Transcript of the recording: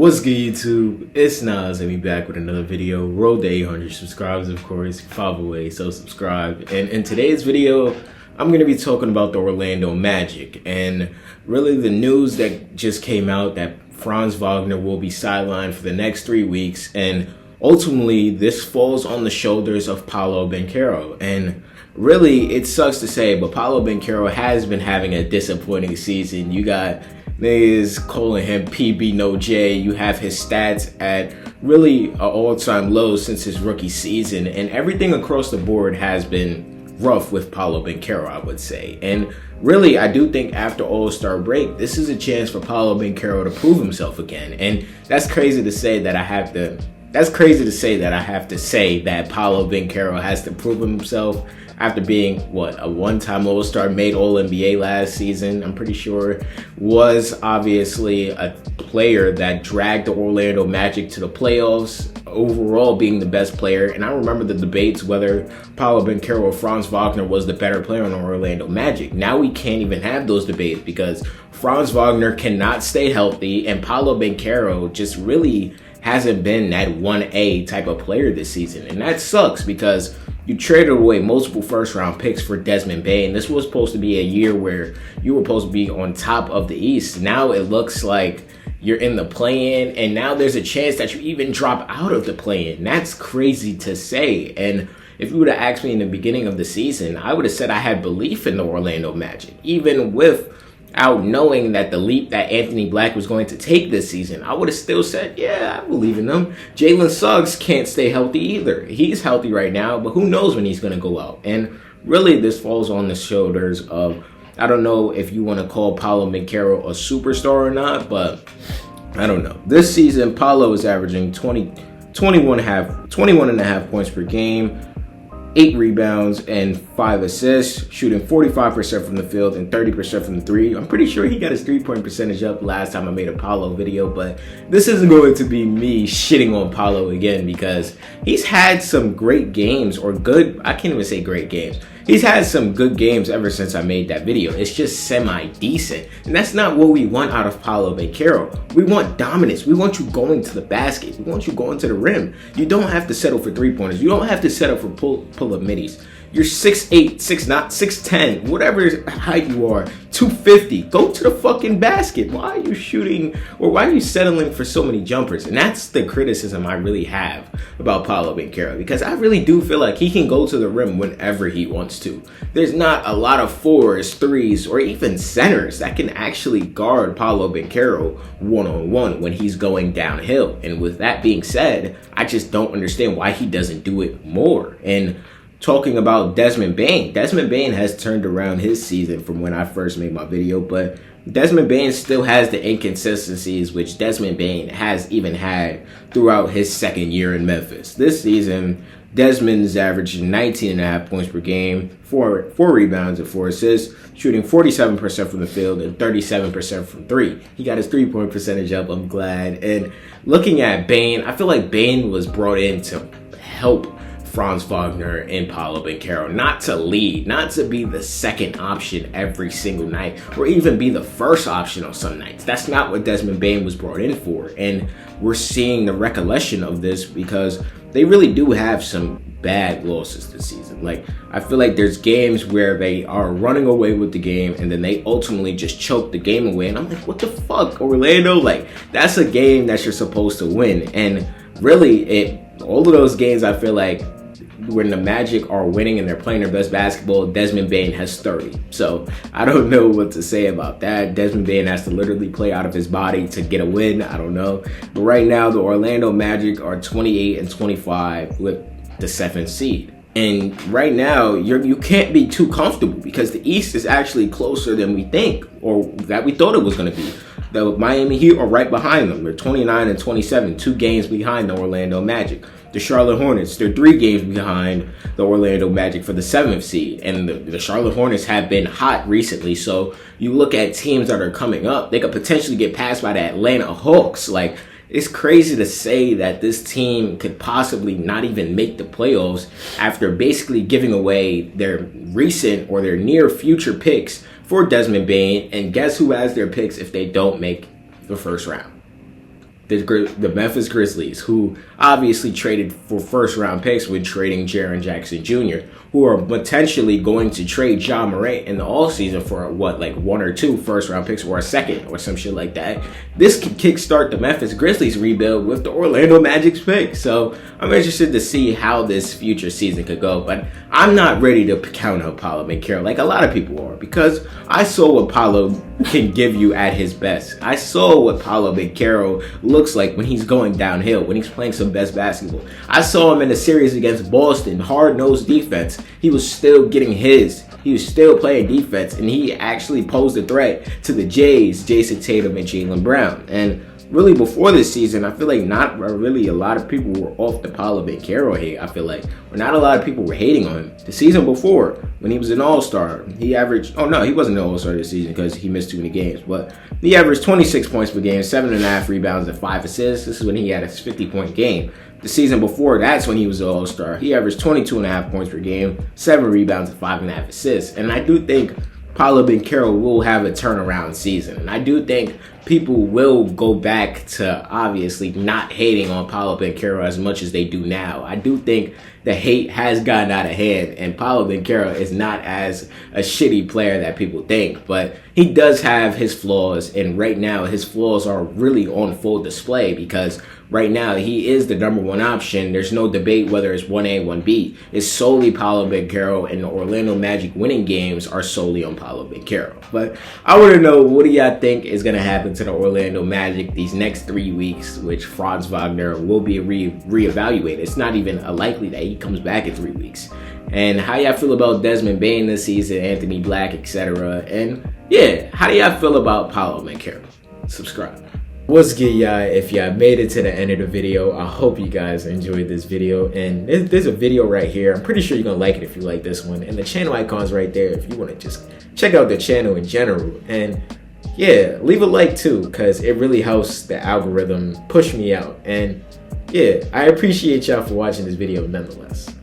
What's good, YouTube? It's Nas and we back with another video. Road to 800 subscribers, of course. 5 away, so subscribe. And in today's video, I'm going to be talking about the Orlando Magic and really the news that just came out that Franz Wagner will be sidelined for the next 3 weeks. And ultimately, this falls on the shoulders of Paolo Banchero. And really, it sucks to say, but Paolo Banchero has been having a disappointing season. You got niggas calling him PB No J. You have his stats at really an all-time low since his rookie season, and everything across the board has been rough with Paolo Banchero, I would say. And really, I do think after All-Star break, this is a chance for Paolo Banchero to prove himself again. And that's crazy to say that I have to. That's crazy to say that I have to say that Paolo Banchero has to prove himself after being, a one-time All-Star, made All-NBA last season, I'm pretty sure, was obviously a player that dragged the Orlando Magic to the playoffs, overall being the best player. And I remember the debates whether Paolo Banchero or Franz Wagner was the better player on the Orlando Magic. Now we can't even have those debates because Franz Wagner cannot stay healthy, and Paolo Banchero just really hasn't been that 1A type of player this season. And that sucks because you traded away multiple first-round picks for Desmond Bane. This was supposed to be a year where you were supposed to be on top of the East. Now it looks like you're in the play-in, and now there's a chance that you even drop out of the play-in. That's crazy to say. And if you would have asked me in the beginning of the season, I would have said I had belief in the Orlando Magic. Even without knowing that the leap that Anthony Black was going to take this season, I would have still said, yeah, I believe in them. Jalen Suggs can't stay healthy either. He's healthy right now, but who knows when he's going to go out. And really, this falls on the shoulders of, I don't know if you want to call Paolo Banchero a superstar or not, but I don't know. This season, Paolo is averaging 21 and a half points per game, 8 rebounds and 5 assists, shooting 45% from the field and 30% from the three. I'm pretty sure he got his three-point percentage up last time I made a Paolo video, but this isn't going to be me shitting on Paolo again because he's had some great games, or good, I can't even say great games. He's had some good games ever since I made that video. It's just semi-decent. And that's not what we want out of Paolo Banchero. We want dominance. We want you going to the basket. We want you going to the rim. You don't have to settle for three-pointers. You don't have to settle for pull-up middies. You're 6'8", 6'9", 6'10", whatever height you are, 250. Go to the fucking basket. Why are you shooting, or why are you settling for so many jumpers? And that's the criticism I really have about Paolo Banchero, because I really do feel like he can go to the rim whenever he wants to. There's not a lot of 4s, 3s, or even centers that can actually guard Paolo Banchero one-on-one when he's going downhill. And with that being said, I just don't understand why he doesn't do it more. And talking about Desmond Bane has turned around his season from when I first made my video, but Desmond Bane still has the inconsistencies which Desmond Bane has even had throughout his second year in Memphis. This season, Desmond's averaging 19 and a half points per game, 4 rebounds and 4 assists, shooting 47% from the field and 37% from three. He got his three-point percentage up, I'm glad. And looking at Bane, I feel like Bane was brought in to help Franz Wagner and Paolo Banchero, not to lead, not to be the second option every single night, or even be the first option on some nights. That's not what Desmond Bane was brought in for. And we're seeing the recollection of this because they really do have some bad losses this season. Like, I feel like there's games where they are running away with the game and then they ultimately just choke the game away. And I'm like, what the fuck, Orlando? Like, that's a game that you're supposed to win. And really, all of those games, I feel like, when the Magic are winning and they're playing their best basketball, Desmond Bane has 30. So I don't know what to say about that. Desmond Bane has to literally play out of his body to get a win. I don't know. But right now, the Orlando Magic are 28 and 25 with the 7th seed. And right now, you can't be too comfortable because the East is actually closer than we think, or that we thought it was going to be. The Miami Heat are right behind them. They're 29 and 27, 2 games behind the Orlando Magic. The Charlotte Hornets, they're 3 games behind the Orlando Magic for the 7th seed. And the Charlotte Hornets have been hot recently. So you look at teams that are coming up, they could potentially get passed by the Atlanta Hawks. Like, it's crazy to say that this team could possibly not even make the playoffs after basically giving away their recent or their near future picks for Desmond Bane. And guess who has their picks if they don't make the first round? the Memphis Grizzlies, who obviously traded for first round picks with trading Jaren Jackson Jr., who are potentially going to trade Ja Morant in the offseason for like 1 or 2 first round picks or a second or some shit like that. This could kickstart the Memphis Grizzlies rebuild with the Orlando Magic's pick. So I'm interested to see how this future season could go, but I'm not ready to count out Paolo Banchero like a lot of people are, because I saw what Paolo can give you at his best. I saw what Paolo Banchero looks like when he's going downhill, when he's playing some best basketball. I saw him in a series against Boston, hard-nosed defense. He was still getting his. He was still playing defense, and he actually posed a threat to the Jays, Jason Tatum and Jaylen Brown. And really, before this season, I feel like not really a lot of people were off the Paolo Banchero hate. I feel like, or not a lot of people were hating on him. The season before, when he was an All-Star, he averaged, oh no, he wasn't an All-Star this season because he missed too many games, but he averaged 26 points per game, 7.5 rebounds, and 5 assists. This is when he had a 50-point game. The season before, that's when he was an All-Star. He averaged 22.5 points per game, 7 rebounds, and 5.5 assists. And I do think Paolo Banchero will have a turnaround season. And I do think people will go back to obviously not hating on Paolo Banchero as much as they do now. I do think the hate has gotten out of hand, and Paolo Banchero is not as a shitty player that people think, but he does have his flaws, and right now his flaws are really on full display because right now he is the number 1 option. There's no debate whether it's 1A, 1B. It's solely Paolo Banchero, and the Orlando Magic winning games are solely on Paolo Banchero. But I want to know, what do y'all think is going to happen to the Orlando Magic these next 3 weeks, which Franz Wagner will be reevaluated. It's not even a likely that he comes back in 3 weeks. And how y'all feel about Desmond Bane this season, Anthony Black, etc. And yeah, how do y'all feel about Paolo Banchero? Subscribe. What's good, y'all? If y'all made it to the end of the video, I hope you guys enjoyed this video. And there's a video right here. I'm pretty sure you're gonna like it if you like this one. And the channel icon's right there if you want to just check out the channel in general. And yeah, leave a like too, because it really helps the algorithm push me out. And yeah, I appreciate y'all for watching this video nonetheless.